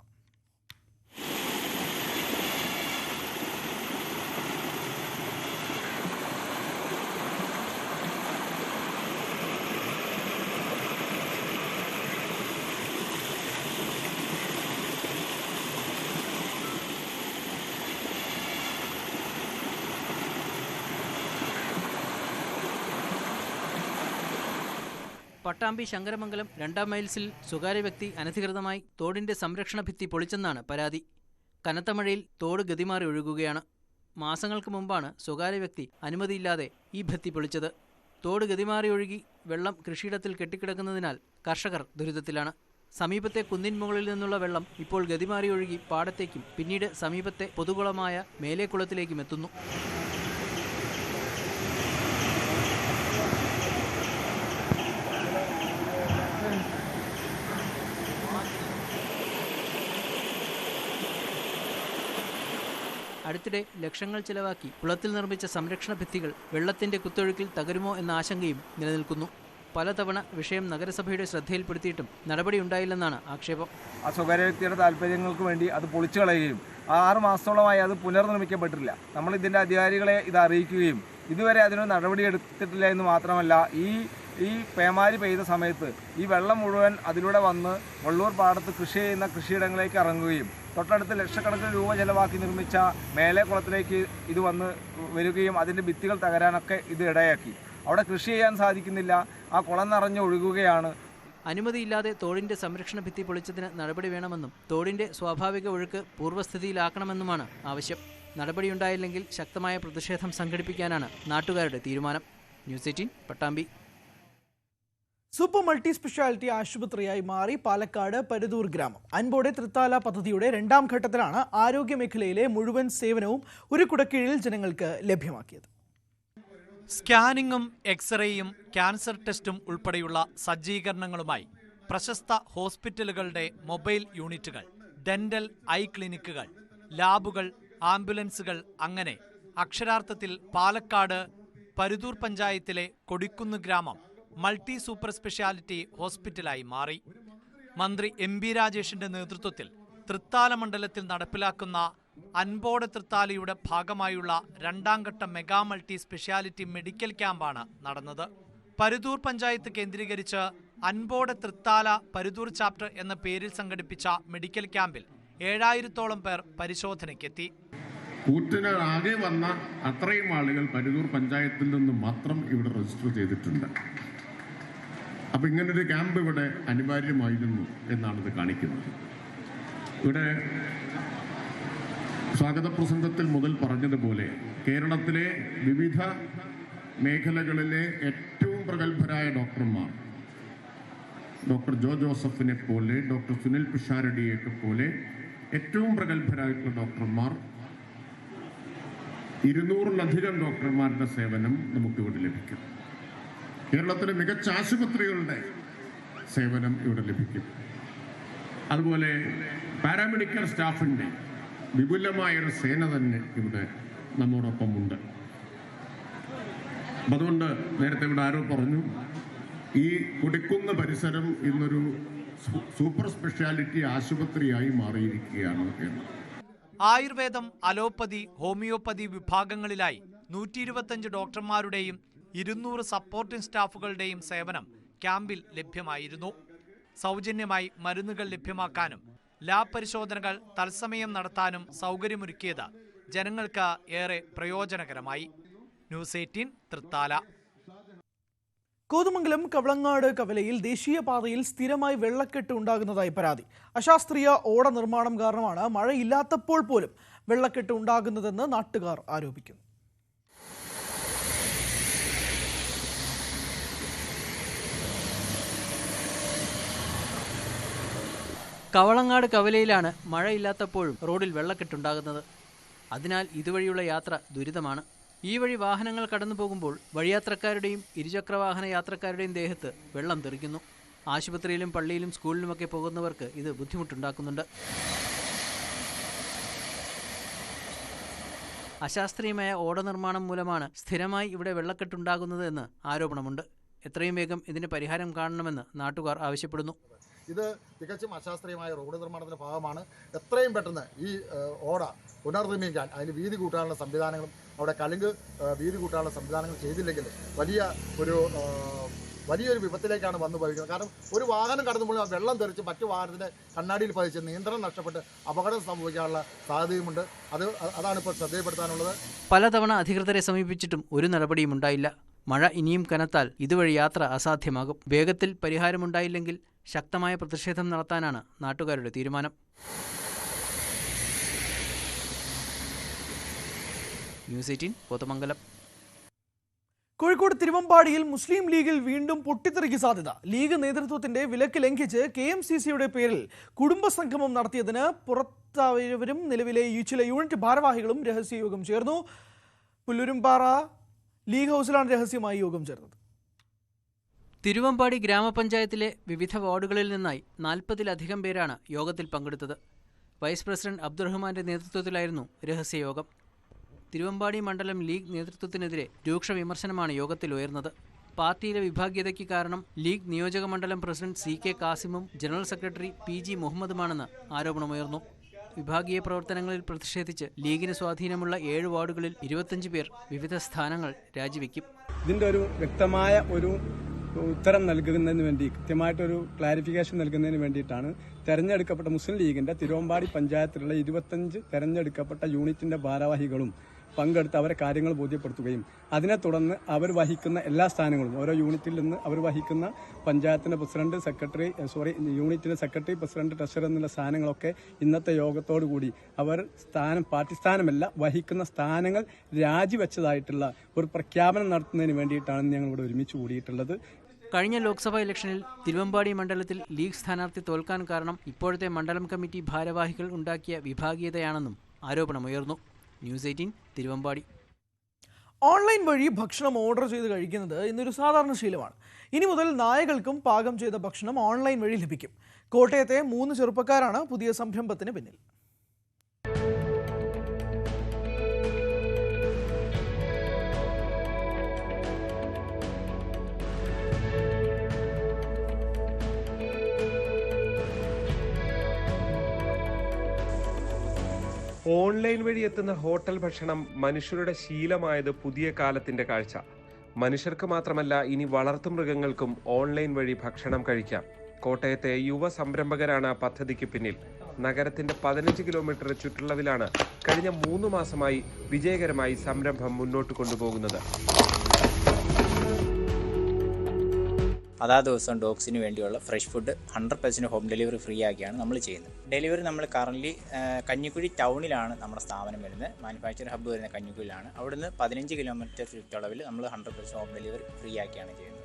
പട്ടാമ്പി ശങ്കരമംഗലം 2-ാം മൈൽസിൽ സ്വകാര്യ വ്യക്തി അനധികൃതമായി തോടിന്റെ സംരക്ഷണ ഭിത്തി പൊളിച്ചെന്നാണ് പരാതി. കനത്ത മഴയിൽ തോട് ഗതിമാറി ഒഴുകുകയാണ്. മാസങ്ങൾക്ക് മുമ്പാണ് സ്വകാര്യ വ്യക്തി അനുമതിയില്ലാതെ ഈ ഭിത്തി പൊളിച്ചത്. തോട് ഗതിമാറി ഒഴുകി വെള്ളം കൃഷിയിടത്തിൽ കെട്ടിക്കിടക്കുന്നതിനാൽ കർഷകർ ദുരിതത്തിലാണ്. സമീപത്തെ കുന്നിൻ മുകളിൽ നിന്നുള്ള വെള്ളം ഇപ്പോൾ ഗതിമാറി ഒഴുകി പാടത്തേക്കും പിന്നീട് സമീപത്തെ പൊതുകുളമായ മേലേക്കുളത്തിലേക്കും എത്തുന്നു. അടുത്തിടെ ലക്ഷങ്ങൾ ചിലവാക്കി കുളത്തിൽ നിർമ്മിച്ച സംരക്ഷണ ഭിത്തികൾ വെള്ളത്തിന്റെ കുത്തൊഴുക്കിൽ തകരുമോ എന്ന ആശങ്കയും നിലനിൽക്കുന്നു. പലതവണ വിഷയം നഗരസഭയുടെ ശ്രദ്ധയിൽപ്പെടുത്തിയിട്ടും നടപടിയുണ്ടായില്ലെന്നാണ് ആക്ഷേപം. ആ സ്വകാര്യ വ്യക്തിയുടെ താല്പര്യങ്ങൾക്ക് വേണ്ടി അത് പൊളിച്ചു കളയുകയും 6 മാസത്തോളമായി അത് പുനർനിർമ്മിക്കപ്പെട്ടിട്ടില്ല. നമ്മൾ ഇതിൻ്റെ അധികാരികളെ ഇത് അറിയിക്കുകയും ഇതുവരെ അതിനൊരു നടപടി എടുത്തിട്ടില്ല എന്ന് മാത്രമല്ല, ഈ പേമാരി പെയ്ത സമയത്ത് ഈ വെള്ളം മുഴുവൻ അതിലൂടെ വന്ന് വള്ളൂർ പാടത്ത് കൃഷി ചെയ്യുന്ന കൃഷിയിടങ്ങളിലേക്ക് ഇറങ്ങുകയും തൊട്ടടുത്ത് ലക്ഷക്കണക്കിന് രൂപ ചെലവാക്കി നിർമ്മിച്ച മേലെ കുളത്തിലേക്ക് ഇത് വന്ന് വരികയും അതിൻ്റെ ഭിത്തികൾ തകരാനൊക്കെ ഇത് ഇടയാക്കി. അവിടെ കൃഷി ചെയ്യാൻ സാധിക്കുന്നില്ല. ആ കുളം നിറഞ്ഞ് ഒഴുകുകയാണ്. അനുമതിയില്ലാതെ തോടിന്റെ സംരക്ഷണ ഭിത്തി പൊളിച്ചതിന് നടപടി വേണമെന്നും തോടിന്റെ സ്വാഭാവിക ഒഴുക്ക് പൂർവ്വസ്ഥിതിയിലാക്കണമെന്നുമാണ് ആവശ്യം. നടപടിയുണ്ടായില്ലെങ്കിൽ ശക്തമായ പ്രതിഷേധം സംഘടിപ്പിക്കാനാണ് നാട്ടുകാരുടെ തീരുമാനം. News 18 Pattambi. Super multi speciality ആശുപത്രിയായി മാറി പാലക്കാട് പരുതൂർ ഗ്രാമം. അൻപോടെ തൃത്താല പദ്ധതിയുടെ 2-ാം ഘട്ടത്തിലാണ് ആരോഗ്യമേഖലയിലെ മുഴുവൻ സേവനവും ഒരു കുടക്കീഴിൽ ജനങ്ങൾക്ക് ലഭ്യമാക്കിയത്. സ്കാനിങ്ങും എക്സ്റേയും ക്യാൻസർ ടെസ്റ്റും ഉൾപ്പെടെയുള്ള സജ്ജീകരണങ്ങളുമായി പ്രശസ്ത ഹോസ്പിറ്റലുകളുടെ മൊബൈൽ യൂണിറ്റുകൾ, ഡെന്റൽ ഐ ക്ലിനിക്കുകൾ, ലാബുകൾ, ആംബുലൻസുകൾ, അങ്ങനെ അക്ഷരാർത്ഥത്തിൽ പാലക്കാട് പരുതൂർ പഞ്ചായത്തിലെ കൊടിക്കുന്ന് ഗ്രാമം മൾട്ടി സൂപ്പർ സ്പെഷ്യാലിറ്റി ഹോസ്പിറ്റലായി മാറി. മന്ത്രി MP രാജേഷിന്റെ നേതൃത്വത്തിൽ തൃത്താല മണ്ഡലത്തിൽ നടപ്പിലാക്കുന്ന അൻപോടെ തൃത്താലയുടെ ഭാഗമായുള്ള 2-ാം ഘട്ട മെഗാ മൾട്ടി സ്പെഷ്യാലിറ്റി മെഡിക്കൽ ക്യാമ്പാണ് നടന്നത്. പരുതൂർ പഞ്ചായത്ത് കേന്ദ്രീകരിച്ച് അൻപോട് തൃത്താല പരുതൂർ ചാപ്റ്റർ എന്ന പേരിൽ സംഘടിപ്പിച്ച മെഡിക്കൽ ക്യാമ്പിൽ 7000-ഓളം പേർ പരിശോധനയ്ക്കെത്തി. കൂറ്റനാകെ വന്ന അത്രയും ആളുകൾ പരുതൂർ പഞ്ചായത്തിൽ നിന്ന് മാത്രം ഇവിടെ രജിസ്റ്റർ ചെയ്തിട്ടുണ്ട്. അപ്പം ഇങ്ങനൊരു ക്യാമ്പ് ഇവിടെ അനിവാര്യമായിരുന്നു എന്നാണിത് കാണിക്കുന്നത്. ഇവിടെ സ്വാഗത പ്രസംഗത്തിൽ മുതൽ പറഞ്ഞതുപോലെ കേരളത്തിലെ വിവിധ മേഖലകളിലെ ഏറ്റവും പ്രഗത്ഭരായ ഡോക്ടർമാർ, ഡോക്ടർ ജോ ജോസഫിനെ പോലെ, ഡോക്ടർ സുനിൽ പിഷാരടിയൊക്കെ പോലെ ഏറ്റവും പ്രഗത്ഭരായിട്ടുള്ള ഡോക്ടർമാർ, 200-ലധികം ഡോക്ടർമാരുടെ സേവനം നമുക്കിവിടെ ലഭിക്കും. കേരളത്തിലെ മികച്ച ആശുപത്രികളുടെ സേവനം ഇവിടെ ലഭിക്കും. അതുപോലെ പാരാമെഡിക്കൽ സ്റ്റാഫിൻ്റെ വിപുലമായൊരു സേന തന്നെ ഇവിടെ നമ്മോടൊപ്പമുണ്ട്. അതുകൊണ്ട് നേരത്തെ ഇവിടെ ആരോ പറഞ്ഞു, ഈ കുടിക്കുന്ന പരിസരം ഇന്നൊരു സൂപ്പർ സ്പെഷ്യാലിറ്റി ആശുപത്രിയായി മാറിയിരിക്കുകയാണ് എന്ന്. ആയുർവേദം, അലോപ്പതി, ഹോമിയോപ്പതി വിഭാഗങ്ങളിലായി 125 ഡോക്ടർമാരുടെയും 200 സപ്പോർട്ടിംഗ് സ്റ്റാഫുകളുടെയും സേവനം ക്യാമ്പിൽ ലഭ്യമായിരുന്നു. സൗജന്യമായി മരുന്നുകൾ ലഭ്യമാക്കാനും ലാബ് പരിശോധനകൾ തത്സമയം നടത്താനും സൗകര്യമൊരുക്കിയത് ജനങ്ങൾക്ക് ഏറെ പ്രയോജനകരമായി. ന്യൂസ് 18 തൃത്താല. കോതമംഗലം കവളങ്ങാട് കവലയിൽ ദേശീയപാതയിൽ സ്ഥിരമായി വെള്ളക്കെട്ട് ഉണ്ടാകുന്നതായി പരാതി. അശാസ്ത്രീയ ഓട നിർമ്മാണം കാരണമാണ് മഴയില്ലാത്തപ്പോൾ പോലും വെള്ളക്കെട്ട് ഉണ്ടാകുന്നതെന്ന് നാട്ടുകാർ ആരോപിക്കുന്നു. കവളങ്ങാട് കവലയിലാണ് മഴയില്ലാത്തപ്പോഴും റോഡിൽ വെള്ളക്കെട്ടുണ്ടാകുന്നത്. അതിനാൽ ഇതുവഴിയുള്ള യാത്ര ദുരിതമാണ്. ഈ വഴി വാഹനങ്ങൾ കടന്നു പോകുമ്പോൾ വഴിയാത്രക്കാരുടെയും ഇരുചക്രവാഹന യാത്രക്കാരുടെയും ദേഹത്ത് വെള്ളം തെറിക്കുന്നു. ആശുപത്രിയിലും പള്ളിയിലും സ്കൂളിലുമൊക്കെ പോകുന്നവർക്ക് ഇത് ബുദ്ധിമുട്ടുണ്ടാക്കുന്നുണ്ട്. അശാസ്ത്രീയമായ ഓട നിർമ്മാണം മൂലമാണ് സ്ഥിരമായി ഇവിടെ വെള്ളക്കെട്ടുണ്ടാകുന്നത് എന്ന് ആരോപണമുണ്ട്. എത്രയും വേഗം ഇതിന് പരിഹാരം കാണണമെന്ന് നാട്ടുകാർ ആവശ്യപ്പെടുന്നു. ഇത് തികച്ചും അശാസ്ത്രീയമായ റോഡ് നിർമ്മാണത്തിൻ്റെ ഭാഗമാണ്. എത്രയും പെട്ടെന്ന് ഈ ഓട പുനർനിർമ്മിക്കാൻ, അതിന് വീതി കൂട്ടാനുള്ള സംവിധാനങ്ങളും അവിടെ കലുങ്ക് വീതി കൂട്ടാനുള്ള സംവിധാനങ്ങൾ ചെയ്തില്ലെങ്കിൽ വലിയൊരു വിപത്തിലേക്കാണ് വന്നു പോയിരിക്കുന്നത്. കാരണം ഒരു വാഹനം കടന്നുമ്പോൾ ആ വെള്ളം തെറിച്ച് മറ്റു വാഹനത്തിൻ്റെ കണ്ണാടിയിൽ പതിച്ച് നിയന്ത്രണം നഷ്ടപ്പെട്ട് അപകടം സംഭവിക്കാനുള്ള സാധ്യതയുമുണ്ട്. അതാണ് ഇപ്പോൾ ശ്രദ്ധയിൽപ്പെടുത്താനുള്ളത്. പലതവണ അധികൃതരെ സമീപിച്ചിട്ടും ഒരു നടപടിയും ഉണ്ടായില്ല. മഴ ഇനിയും കനത്താൽ ഇതുവഴി യാത്ര അസാധ്യമാകും. വേഗത്തിൽ പരിഹാരമുണ്ടായില്ലെങ്കിൽ ശക്തമായ പ്രതിഷേധം നടത്താനാണ് നാട്ടുകാരുടെ തീരുമാനം. ന്യൂസ് 18 കോതമംഗലം. കോഴിക്കോട് തിരുവമ്പാടിയിൽ മുസ്ലിം ലീഗിൽ വീണ്ടും പൊട്ടിത്തെറിക്ക് സാധ്യത. ലീഗ് നേതൃത്വത്തിന്റെ വിലക്ക് ലംഘിച്ച് KMCCയുടെ പേരിൽ കുടുംബസംഗമം നടത്തിയതിന് പുറത്തായവരും നിലവിലെ ചില യൂണിറ്റ് ഭാരവാഹികളും രഹസ്യയോഗം ചേർന്നു. പുല്ലൂരുംപാറ ലീഗ് ഹൗസിലാണ് രഹസ്യമായി യോഗം ചേർന്നത്. തിരുവമ്പാടി ഗ്രാമപഞ്ചായത്തിലെ വിവിധ വാർഡുകളിൽ നിന്നായി 40-ലധികം പേരാണ് യോഗത്തിൽ പങ്കെടുത്തത്. വൈസ് പ്രസിഡന്റ് അബ്ദുറഹ്മാന്റെ നേതൃത്വത്തിലായിരുന്നു രഹസ്യയോഗം. തിരുവമ്പാടി മണ്ഡലം ലീഗ് നേതൃത്വത്തിനെതിരെ രൂക്ഷ വിമർശനമാണ് യോഗത്തിൽ ഉയർന്നത്. പാർട്ടിയിലെ വിഭാഗീയതയ്ക്ക് കാരണം ലീഗ് നിയോജക മണ്ഡലം പ്രസിഡന്റ് CK കാസിമും ജനറൽ സെക്രട്ടറി PG മുഹമ്മദുമാണെന്ന് ആരോപണമുയർന്നു. വിഭാഗീയ പ്രവർത്തനങ്ങളിൽ പ്രതിഷേധിച്ച് ലീഗിന് സ്വാധീനമുള്ള 7 വാർഡുകളിൽ 25 പേർ വിവിധ സ്ഥാനങ്ങൾ രാജിവെക്കും. ഇതിൻ്റെ ഒരു വ്യക്തമായ ഒരു ഉത്തരം നൽകുന്നതിന് വേണ്ടി, കൃത്യമായിട്ടൊരു ക്ലാരിഫിക്കേഷൻ നൽകുന്നതിന് വേണ്ടിയിട്ടാണ് തെരഞ്ഞെടുക്കപ്പെട്ട മുസ്ലിം ലീഗിന്റെ തിരുവമ്പാടി പഞ്ചായത്തിലുള്ള 25 തെരഞ്ഞെടുക്കപ്പെട്ട യൂണിറ്റിന്റെ ഭാരവാഹികളും പങ്കെടുത്ത് അവരെ കാര്യങ്ങൾ ബോധ്യപ്പെടുത്തുകയും അതിനെ തുടർന്ന് അവർ വഹിക്കുന്ന എല്ലാ സ്ഥാനങ്ങളും ഓരോ യൂണിറ്റിൽ നിന്ന് അവർ വഹിക്കുന്ന പഞ്ചായത്തിന്റെ പ്രസിഡന്റ്, യൂണിറ്റിന്റെ സെക്രട്ടറി, പ്രസിഡന്റ്, ട്രഷറർ എന്നുള്ള സ്ഥാനങ്ങളൊക്കെ ഇന്നത്തെ യോഗത്തോടുകൂടി അവർ പാർട്ടി സ്ഥാനമല്ല വഹിക്കുന്ന സ്ഥാനങ്ങൾ രാജിവെച്ചതായിട്ടുള്ള ഒരു പ്രഖ്യാപനം നടത്തുന്നതിന് വേണ്ടിയിട്ടാണ് ഞങ്ങൾ ഇവിടെ ഒരുമിച്ച് കൂടിയിട്ടുള്ളത്. കഴിഞ്ഞ ലോക്സഭാ ഇലക്ഷനിൽ തിരുവമ്പാടി മണ്ഡലത്തിൽ ലീഗ് സ്ഥാനാർത്ഥി തോൽക്കാൻ കാരണം ഇപ്പോഴത്തെ മണ്ഡലം കമ്മിറ്റി ഭാരവാഹികൾ ഉണ്ടാക്കിയ വിഭാഗീയതയാണെന്നും ആരോപണമുയർന്നു. ന്യൂസ് 18 തിരുവമ്പാടി. ഓൺലൈൻ വഴി ഭക്ഷണം ഓർഡർ ചെയ്ത് കഴിക്കുന്നത് ഇന്നൊരു സാധാരണ ശീലമാണ്. ഇനി മുതൽ നായകൾക്കും പാകം ചെയ്ത ഭക്ഷണം ഓൺലൈൻ വഴി ലഭിക്കും. കോട്ടയത്തെ 3 ചെറുപ്പക്കാരാണ് പുതിയ സംരംഭത്തിന് പിന്നിൽ. ഓൺലൈൻ വഴി എത്തുന്ന ഹോട്ടൽ ഭക്ഷണം മനുഷ്യരുടെ ശീലമായത് പുതിയ കാലത്തിന്റെ കാഴ്ച. മനുഷ്യർക്ക് മാത്രമല്ല ഇനി വളർത്തുമൃഗങ്ങൾക്കും ഓൺലൈൻ വഴി ഭക്ഷണം കഴിക്കാം. കോട്ടയത്തെ യുവ സംരംഭകരാണ് പദ്ധതിക്ക് പിന്നിൽ. നഗരത്തിന്റെ 15 കിലോമീറ്റർ ചുറ്റളവിലാണ് കഴിഞ്ഞ 3 മാസമായി വിജയകരമായി സംരംഭം മുന്നോട്ട് കൊണ്ടുപോകുന്നത്. അതാത് ദിവസം ഡോഗ്സിന് വേണ്ടിയുള്ള fresh food 100% home delivery free ആക്കിയാണ് നമ്മൾ ചെയ്യുന്നത്. ഡെലിവറി നമ്മൾ കറൻ്റ്ലി കഞ്ഞിക്കുഴി ടൗണിലാണ് നമ്മുടെ സ്ഥാപനം വരുന്നത്. മാനുഫാക്ചർ ഹബ്ബ് വരുന്ന കഞ്ഞിക്കുഴിയിലാണ്. അവിടുന്ന് 15 കിലോമീറ്റർ ചുറ്റളവിൽ നമ്മൾ 100% ഹോം ഡെലിവറി ഫ്രീ ആക്കിയാണ് ചെയ്യുന്നത്.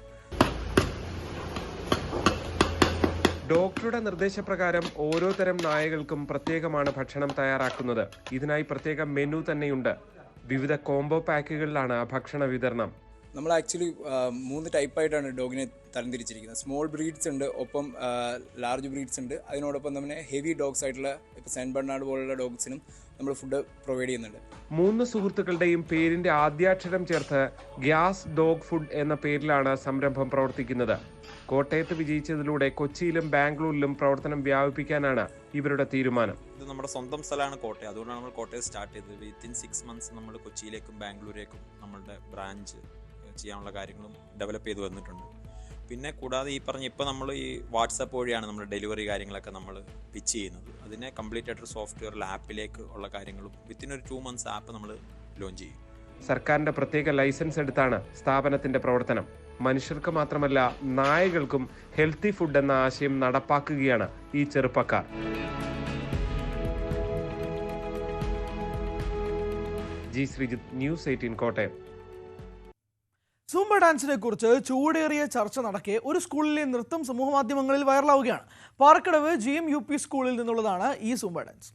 ഡോക്ടറുടെ നിർദ്ദേശപ്രകാരം ഓരോ തരം നായകൾക്കും പ്രത്യേകമാണ് ഭക്ഷണം തയ്യാറാക്കുന്നത്. ഇതിനായി പ്രത്യേക മെനു തന്നെയുണ്ട്. വിവിധ കോംബോ പാക്കുകളിലാണ് ഭക്ഷണ വിതരണം. നമ്മൾ ആക്ച്വലി 3 ടൈപ്പായിട്ടാണ് ഡോഗിനെ തരംതിരിച്ചിരിക്കുന്നത്. സ്മോൾ ബ്രീഡ്സ് ഉണ്ട്, ഒപ്പം ലാർജ് ബ്രീഡ്സ് ഉണ്ട്. അതിനോടൊപ്പം തന്നെ ഹെവി ഡോഗ്സ് ആയിട്ടുള്ള ഇപ്പോൾ സെന്റ് ബെർണാർഡ് പോലുള്ള ഡോഗ്സിനും നമ്മൾ ഫുഡ് പ്രൊവൈഡ് ചെയ്യുന്നുണ്ട്. 3 സുഹൃത്തുക്കളുടെയും പേരിന്റെ ആദ്യാക്ഷരം ചേർത്ത് ഗ്യാസ് ഡോഗ് ഫുഡ് എന്ന പേരിലാണ് സംരംഭം പ്രവർത്തിക്കുന്നത്. കോട്ടയത്ത് വിജയിച്ചതിലൂടെ കൊച്ചിയിലും ബാംഗ്ലൂരിലും പ്രവർത്തനം വ്യാപിപ്പിക്കാനാണ് ഇവരുടെ തീരുമാനം. ഇത് നമ്മുടെ സ്വന്തം സ്ഥലമാണ് കോട്ടയം. അതുകൊണ്ടാണ് നമ്മൾ കോട്ടയം സ്റ്റാർട്ട് ചെയ്തത്. വിത്തിൻ 6 months നമ്മൾ കൊച്ചിയിലേക്കും ബാംഗ്ലൂരേക്കും നമ്മളുടെ ബ്രാഞ്ച് ചെയ്യാനുള്ള കാര്യങ്ങളും ഡെവലപ്പ് ചെയ്ത് വന്നിട്ടുണ്ട്. പിന്നെ കൂടാതെ ഈ പറഞ്ഞ ഇപ്പോൾ നമ്മൾ ഈ വാട്സാപ്പ് വഴിയാണ് നമ്മൾ ഡെലിവറി കാര്യങ്ങളൊക്കെ നമ്മൾ പിച്ച് ചെയ്യുന്നത്. അതിനെ കംപ്ലീറ്റ് ആയിട്ടൊരു സോഫ്റ്റ്വെയറിൽ ആപ്പിലേക്ക് ഉള്ള കാര്യങ്ങളും വിത്തിൻ ഒരു 2 months ആപ്പ് നമ്മൾ ലോഞ്ച് ചെയ്യും. സർക്കാരിന്റെ പ്രത്യേക ലൈസൻസ് എടുത്താണ് സ്ഥാപനത്തിന്റെ പ്രവർത്തനം. മനുഷ്യർക്ക് മാത്രമല്ല നായകൾക്കും ഹെൽത്തി ഫുഡ് എന്ന ആശയം നടപ്പാക്കുകയാണ് ഈ ചെറുപ്പക്കാർ. G Sreejith, news 18 Kottayam. Zumba ഡാൻസിനെ കുറിച്ച് ചൂടേറിയ ചർച്ച നടക്കെ ഒരു സ്കൂളിലെ നൃത്തം സമൂഹമാധ്യമങ്ങളിൽ വൈറലാവുകയാണ്. പാറക്കടവ് GMUP സ്കൂളിൽ നിന്നുള്ളതാണ് ഈ സൂംബ ഡാൻസ്.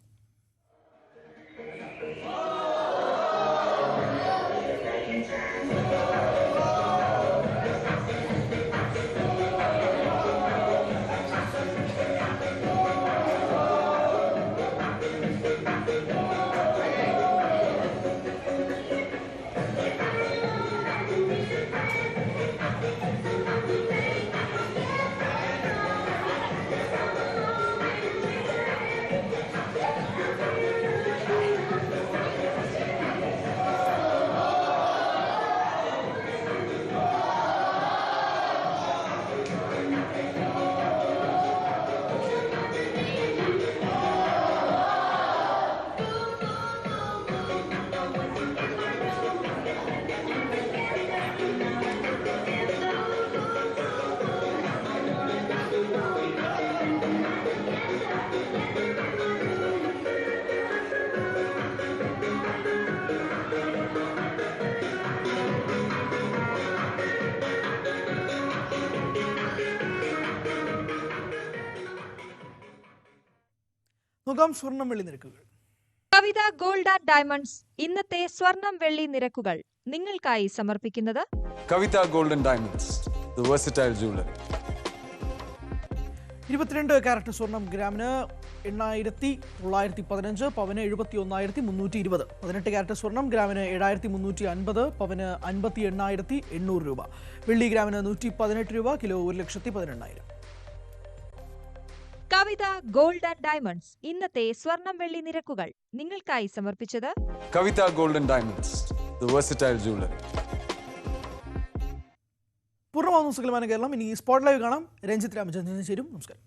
സ്വർണം വെള്ളി നിരക്കുകൾ. കവിത ഗോൾഡ് ആൻഡ് ഡയമണ്ട്സ് ഇന്നത്തെ സ്വർണം വെള്ളി നിരക്കുകൾ നിങ്ങൾക്കായി സമർപ്പിക്കുന്നത് Kavitha gold and diamonds, the versatile jeweller. 22 carat സ്വർണം ഗ്രാമിന് 8,915, പവന് 71,320. 18 കാരറ്റ് സ്വർണം ഗ്രാമിന് 7,350, പവന് 58,800 രൂപ. വെള്ളി ഗ്രാമിന് 118 രൂപ, kilo 1,18,000. Kavitha gold and diamonds ഇന്നത്തെ സ്വർണം വെള്ളി നിരക്കുകൾ നിങ്ങൾക്കായി സമർപ്പിച്ചത് Kavitha gold and diamonds, the versatile jeweller. പൂർണ്ണമാകുന്നു സകലമാന കേരളം. ഇനി സ്പോട്ട് ലൈവ് കാണാം. രഞ്ജിത്ത് രാമചന്ദ്രൻ ചേരും. നമസ്കാരം.